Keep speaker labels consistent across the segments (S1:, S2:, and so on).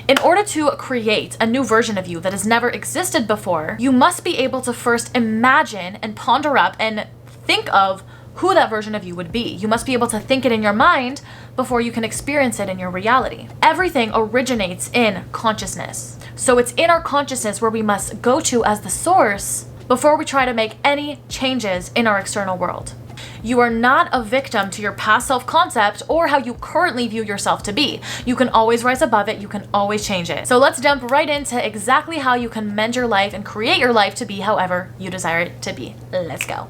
S1: In order to create a new version of you that has never existed before, you must be able to first imagine and ponder up and think of who that version of you would be. You must be able to think it in your mind before you can experience it in your reality. Everything originates in consciousness. So it's in our consciousness where we must go to as the source before we try to make any changes in our external world. You are not a victim to your past self-concept or how you currently view yourself to be. You can always rise above it. You can always change it. So let's jump right into exactly how you can mend your life and create your life to be however you desire it to be. Let's go.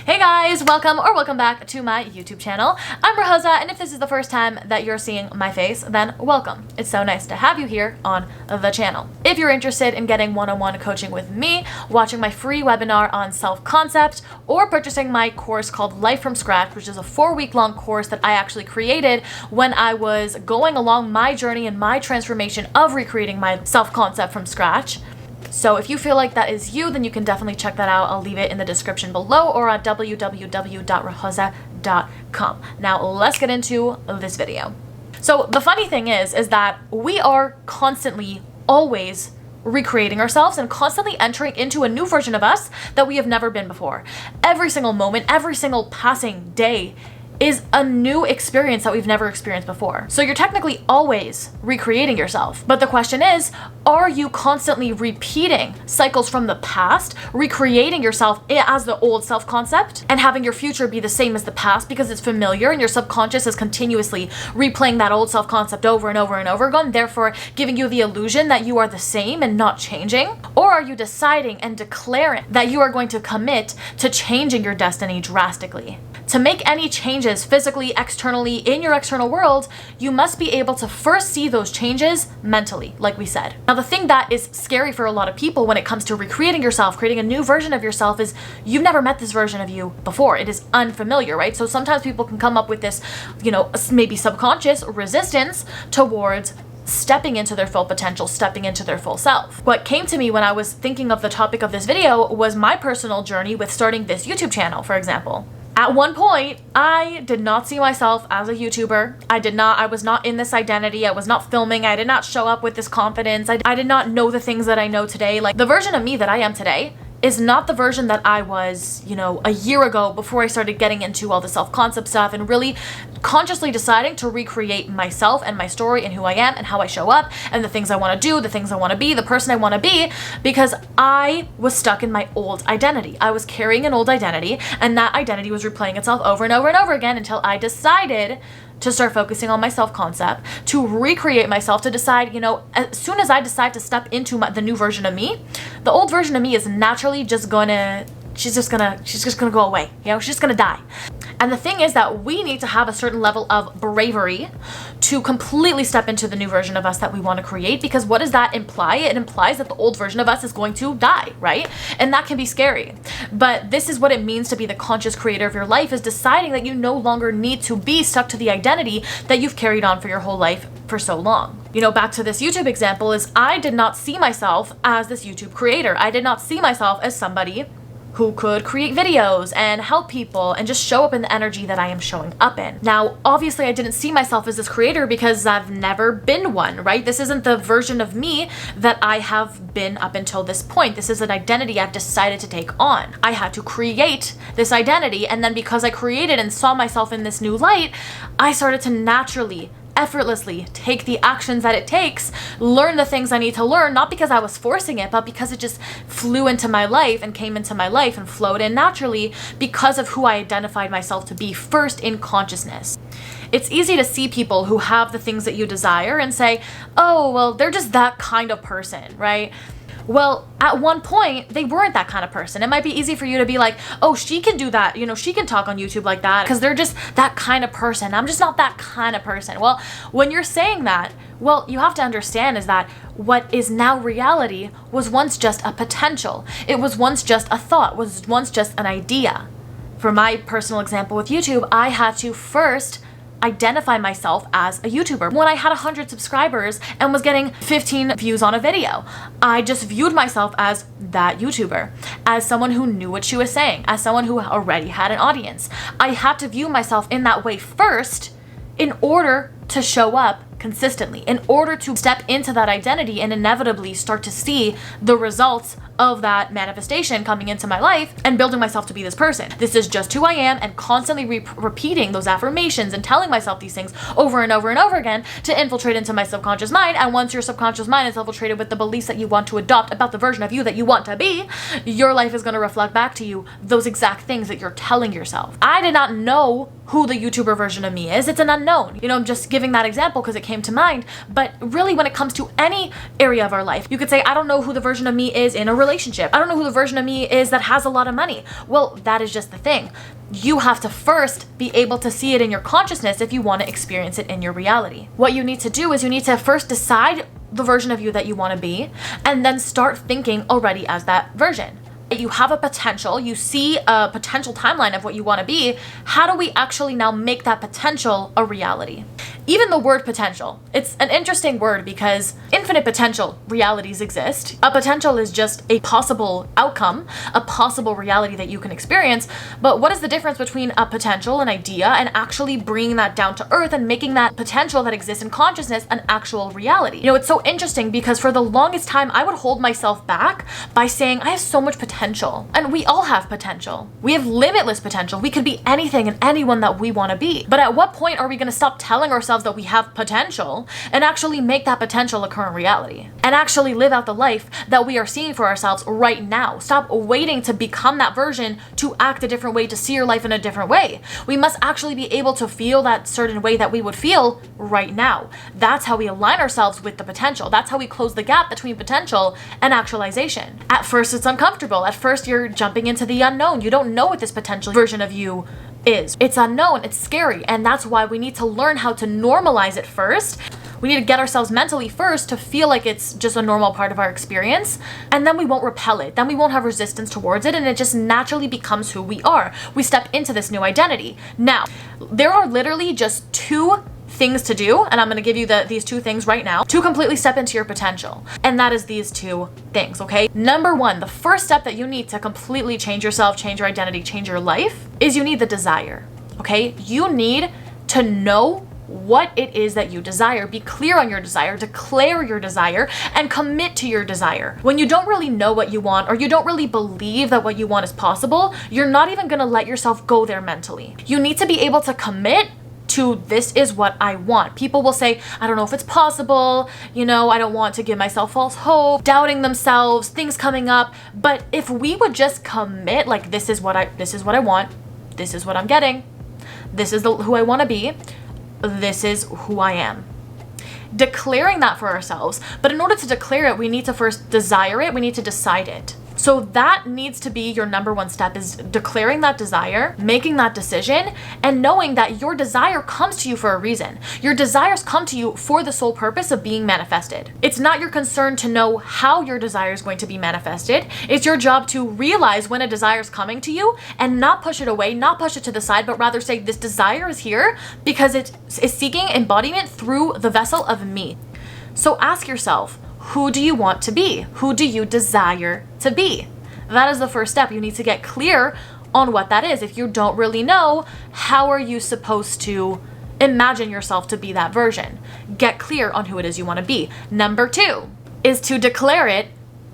S1: Hey guys, welcome back to my YouTube channel. I'm Rosa, and if this is the first time that you're seeing my face, then welcome. It's so nice to have you here on the channel. If you're interested in getting one-on-one coaching with me, watching my free webinar on self-concept, or purchasing my course called Life from Scratch, which is a 4-week-long course that I actually created when I was going along my journey and my transformation of recreating my self-concept from scratch. So if you feel like that is you, then you can definitely check that out. I'll leave it in the description below or at www.rosa.com. Now let's get into this video. So the funny thing is that we are constantly, always recreating ourselves and constantly entering into a new version of us that we have never been before. Every single moment, every single passing day is a new experience that we've never experienced before. So you're technically always recreating yourself. But the question is, are you constantly repeating cycles from the past, recreating yourself as the old self-concept, and having your future be the same as the past because it's familiar and your subconscious is continuously replaying that old self-concept over and over and over again, therefore giving you the illusion that you are the same and not changing? Or are you deciding and declaring that you are going to commit to changing your destiny drastically? To make any changes physically, externally, in your external world, you must be able to first see those changes mentally, like we said. Now, the thing that is scary for a lot of people when it comes to recreating yourself, creating a new version of yourself, is you've never met this version of you before. It is unfamiliar, right? So sometimes people can come up with this, maybe subconscious resistance towards stepping into their full potential, stepping into their full self. What came to me when I was thinking of the topic of this video was my personal journey with starting this YouTube channel, for example. At one point, I did not see myself as a YouTuber. I was not in this identity. I was not filming. I did not show up with this confidence. I did not know the things that I know today. Like, the version of me that I am today is not the version that I was, a year ago before I started getting into all the self-concept stuff and really consciously deciding to recreate myself and my story and who I am and how I show up and the things I want to do, the things I want to be, the person I want to be, because I was stuck in my old identity. I was carrying an old identity, and that identity was replaying itself over and over and over again until I decided to start focusing on my self-concept, to recreate myself, to decide, as soon as I decide to step into the new version of me, the old version of me is naturally just gonna go away. She's just gonna die. And the thing is that we need to have a certain level of bravery to completely step into the new version of us that we want to create, because what does that imply? It implies that the old version of us is going to die, right? And that can be scary. But this is what it means to be the conscious creator of your life, is deciding that you no longer need to be stuck to the identity that you've carried on for your whole life for so long. Back to this YouTube example, is I did not see myself as this YouTube creator. I did not see myself as somebody who could create videos and help people and just show up in the energy that I am showing up in. Now, obviously I didn't see myself as this creator because I've never been one, right? This isn't the version of me that I have been up until this point. This is an identity I've decided to take on. I had to create this identity, and then because I created and saw myself in this new light, I started to naturally, effortlessly take the actions that it takes, learn the things I need to learn, not because I was forcing it, but because it just flew into my life and came into my life and flowed in naturally because of who I identified myself to be first in consciousness. It's easy to see people who have the things that you desire and say, oh, well, they're just that kind of person, right? Well, at one point, they weren't that kind of person. It might be easy for you to be like, oh, she can do that. She can talk on YouTube like that because they're just that kind of person. I'm just not that kind of person. Well, when you're saying that, well, you have to understand is that what is now reality was once just a potential. It was once just a thought, was once just an idea. For my personal example with YouTube, I had to first identify myself as a YouTuber. When I had 100 subscribers and was getting 15 views on a video, I just viewed myself as that YouTuber, as someone who knew what she was saying, as someone who already had an audience. I had to view myself in that way first in order to show up consistently in order to step into that identity and inevitably start to see the results of that manifestation coming into my life and building myself to be this person. This is just who I am, and constantly repeating those affirmations and telling myself these things over and over and over again to infiltrate into my subconscious mind. And once your subconscious mind is infiltrated with the beliefs that you want to adopt about the version of you that you want to be, your life is going to reflect back to you those exact things that you're telling yourself. I did not know who the YouTuber version of me is. It's an unknown. I'm just giving that example because it came to mind. But really, when it comes to any area of our life, you could say, I don't know who the version of me is in a relationship. I don't know who the version of me is that has a lot of money. Well, that is just the thing. You have to first be able to see it in your consciousness if you want to experience it in your reality. What you need to do is you need to first decide the version of you that you want to be, and then start thinking already as that version. You have a potential, you see a potential timeline of what you want to be. How do we actually now make that potential a reality? Even the word potential, it's an interesting word because infinite potential realities exist. A potential is just a possible outcome, a possible reality that you can experience. But what is the difference between a potential, an idea, and actually bringing that down to earth and making that potential that exists in consciousness an actual reality? It's so interesting because for the longest time, I would hold myself back by saying, I have so much potential. And we all have potential. We have limitless potential. We could be anything and anyone that we want to be. But at what point are we going to stop telling ourselves that we have potential and actually make that potential a current reality and actually live out the life that we are seeing for ourselves right now? Stop waiting to become that version to act a different way, to see your life in a different way. We must actually be able to feel that certain way that we would feel right now. That's how we align ourselves with the potential. That's how we close the gap between potential and actualization. At first, it's uncomfortable. At first, you're jumping into the unknown. You don't know what this potential version of you is. It's unknown, it's scary, and that's why we need to learn how to normalize it first. We need to get ourselves mentally first to feel like it's just a normal part of our experience, and then we won't repel it. Then we won't have resistance towards it, and it just naturally becomes who we are. We step into this new identity. Now, there are literally just two things to do, and I'm going to give you these two things right now to completely step into your potential. And that is these two things, okay? Number one, the first step that you need to completely change yourself, change your identity, change your life is you need the desire, okay? You need to know what it is that you desire. Be clear on your desire, declare your desire, and commit to your desire. When you don't really know what you want, or you don't really believe that what you want is possible, you're not even going to let yourself go there mentally. You need to be able to commit to this is what I want. People will say, I don't know if it's possible, I don't want to give myself false hope, doubting themselves, things coming up. But if we would just commit, like this is what I want, this is what I'm getting, this is who I want to be, this is who I am. Declaring that for ourselves. But in order to declare it, we need to first desire it, we need to decide it. So that needs to be your number one step, is declaring that desire, making that decision, and knowing that your desire comes to you for a reason. Your desires come to you for the sole purpose of being manifested. It's not your concern to know how your desire is going to be manifested. It's your job to realize when a desire is coming to you and not push it away, not push it to the side, but rather say, this desire is here because it is seeking embodiment through the vessel of me. So ask yourself, who do you want to be? Who do you desire to be? That is the first step. You need to get clear on what that is. If you don't really know, how are you supposed to imagine yourself to be that version? Get clear on who it is you want to be. Number two is to declare it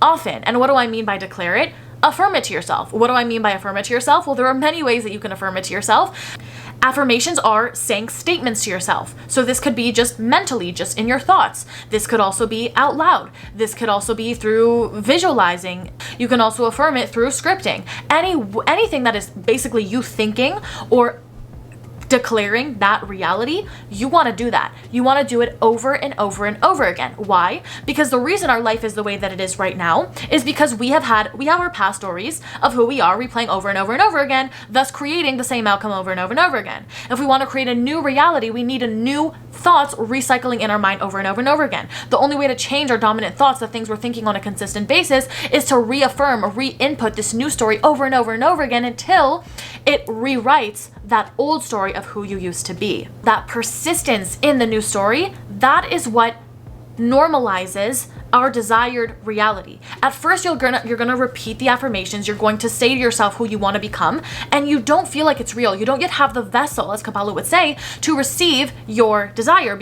S1: often. And what do I mean by declare it? Affirm it to yourself. What do I mean by affirm it to yourself? Well, there are many ways that you can affirm it to yourself. Affirmations are saying statements to yourself. So this could be just mentally, just in your thoughts. This could also be out loud. This could also be through visualizing. You can also affirm it through scripting. Anything that is basically you thinking or declaring that reality, you want to do that. You want to do it over and over and over again. Why? Because the reason our life is the way that it is right now is because we have our past stories of who we are replaying over and over and over again, thus creating the same outcome over and over and over again. If we want to create a new reality, we need a new thoughts recycling in our mind over and over and over again. The only way to change our dominant thoughts, the things we're thinking on a consistent basis, is to reaffirm or re-input this new story over and over and over again until it rewrites that old story of who you used to be. That persistence in the new story, that is what normalizes our desired reality. At first, you're gonna repeat the affirmations. You're going to say to yourself who you want to become, and you don't feel like it's real. You don't yet have the vessel, as Kabbalah would say, to receive your desire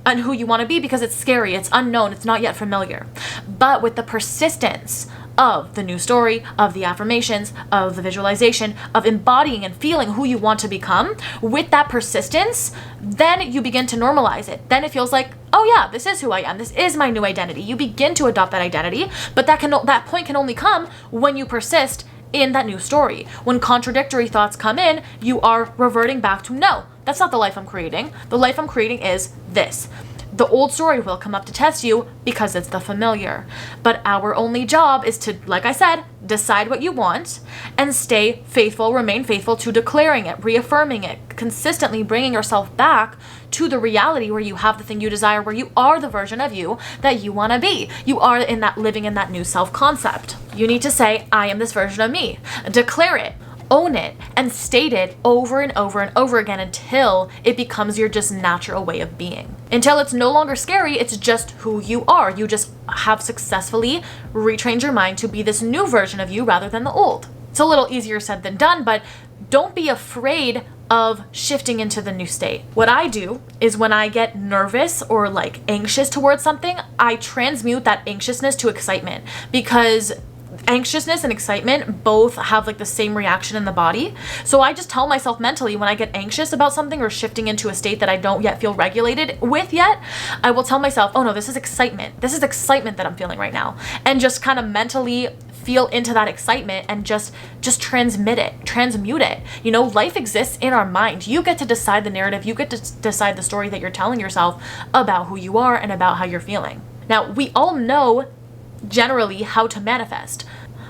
S1: and who you want to be, because it's scary, it's unknown, it's not yet familiar. But with the persistence of the new story, of the affirmations, of the visualization, of embodying and feeling who you want to become, with that persistence, then you begin to normalize it. Then it feels like, oh yeah, this is who I am. This is my new identity. You begin to adopt that identity, but that point can only come when you persist in that new story. When contradictory thoughts come in, you are reverting back to, no, that's not the life I'm creating. The life I'm creating is this. The old story will come up to test you because it's the familiar. But our only job is to, like I said, decide what you want and stay faithful, remain faithful to declaring it, reaffirming it, consistently bringing yourself back to the reality where you have the thing you desire, where you are the version of you that you want to be. You are living in that new self-concept. You need to say, I am this version of me. Declare it. Own it and state it over and over and over again until it becomes your just natural way of being. Until it's no longer scary, it's just who you are. You just have successfully retrained your mind to be this new version of you rather than the old. It's a little easier said than done, but don't be afraid of shifting into the new state. What I do is when I get nervous or like anxious towards something, I transmute that anxiousness to excitement, because anxiousness and excitement both have like the same reaction in the body. So I just tell myself mentally, when I get anxious about something or shifting into a state that I don't yet feel regulated with yet, I will tell myself, oh no, this is excitement. This is excitement that I'm feeling right now. And just kind of mentally feel into that excitement and just transmute it. You know, life exists in our mind. You get to decide the narrative. You get to decide the story that you're telling yourself about who you are and about how you're feeling. Now, we all know generally how to manifest.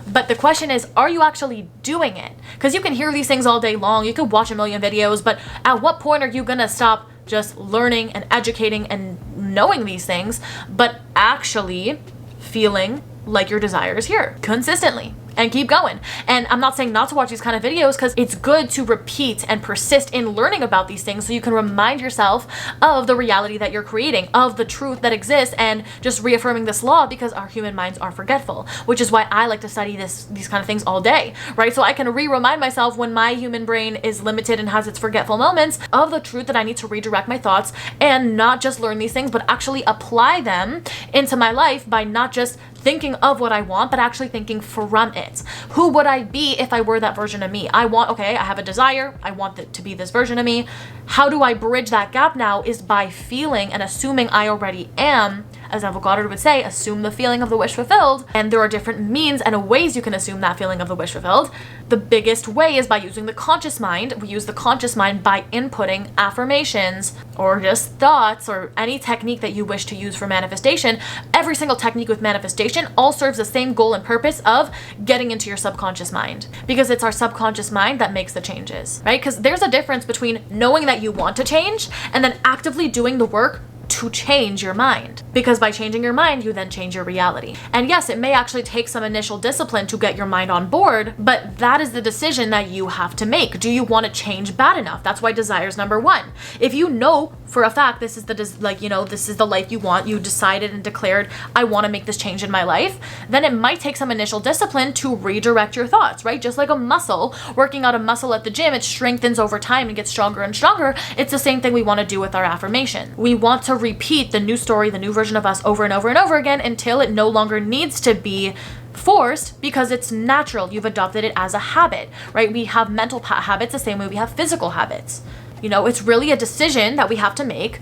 S1: But the question is, are you actually doing it? Because you can hear these things all day long. You could watch a million videos, but at what point are you going to stop just learning and educating and knowing these things, but actually feeling like your desire is here consistently? And keep going. And I'm not saying not to watch these kind of videos, because it's good to repeat and persist in learning about these things so you can remind yourself of the reality that you're creating, of the truth that exists, and just reaffirming this law, because our human minds are forgetful, which is why I like to study these kind of things all day, right? So I can remind myself when my human brain is limited and has its forgetful moments of the truth that I need to redirect my thoughts and not just learn these things, but actually apply them into my life by not just thinking of what I want, but actually thinking from it. Who would I be if I were that version of me? I have a desire. I want it to be this version of me. How do I bridge that gap now is by feeling and assuming I already am, as Neville Goddard would say, assume the feeling of the wish fulfilled. And there are different means and ways you can assume that feeling of the wish fulfilled. The biggest way is by using the conscious mind. We use the conscious mind by inputting affirmations or just thoughts or any technique that you wish to use for manifestation. Every single technique with manifestation all serves the same goal and purpose of getting into your subconscious mind, because it's our subconscious mind that makes the changes, right? Because there's a difference between knowing that you want to change and then actively doing the work to change your mind, because by changing your mind, you then change your reality. And yes, it may actually take some initial discipline to get your mind on board, but that is the decision that you have to make. Do you want to change bad enough? That's why desire is number one. If you know for a fact this is this is the life you want, you decided and declared, I want to make this change in my life, then it might take some initial discipline to redirect your thoughts, right? Just like a muscle, working out a muscle at the gym, it strengthens over time and gets stronger and stronger. It's the same thing we want to do with our affirmation. We want to repeat the new story, the new version of us over and over and over again until it no longer needs to be forced, because it's natural. You've adopted it as a habit, right? We have mental habits the same way we have physical habits. You know, it's really a decision that we have to make,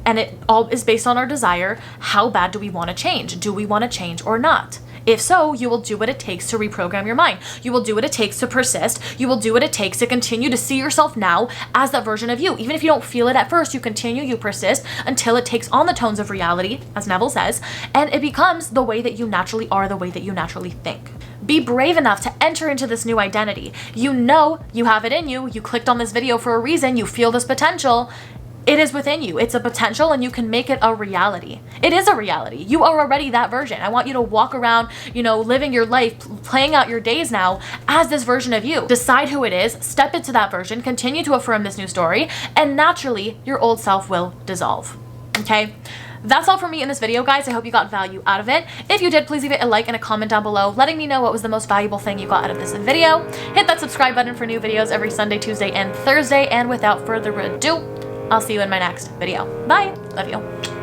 S1: and it all is based on our desire. How bad do we want to change? Do we want to change or not? If so, you will do what it takes to reprogram your mind. You will do what it takes to persist. You will do what it takes to continue to see yourself now as that version of you. Even if you don't feel it at first, you continue, you persist until it takes on the tones of reality, as Neville says, and it becomes the way that you naturally are, the way that you naturally think. Be brave enough to enter into this new identity. You know you have it in you. You clicked on this video for a reason. You feel this potential. It is within you. It's a potential, and you can make it a reality. It is a reality. You are already that version. I want you to walk around, living your life, playing out your days now as this version of you. Decide who it is, step into that version, continue to affirm this new story, and naturally your old self will dissolve. Okay? that's all for me in this video, guys. I hope you got value out of it. If you did, please leave it a like and a comment down below, letting me know what was the most valuable thing you got out of this video. Hit that subscribe button for new videos every Sunday, Tuesday, and Thursday. And without further ado, I'll see you in my next video. Bye. Love you.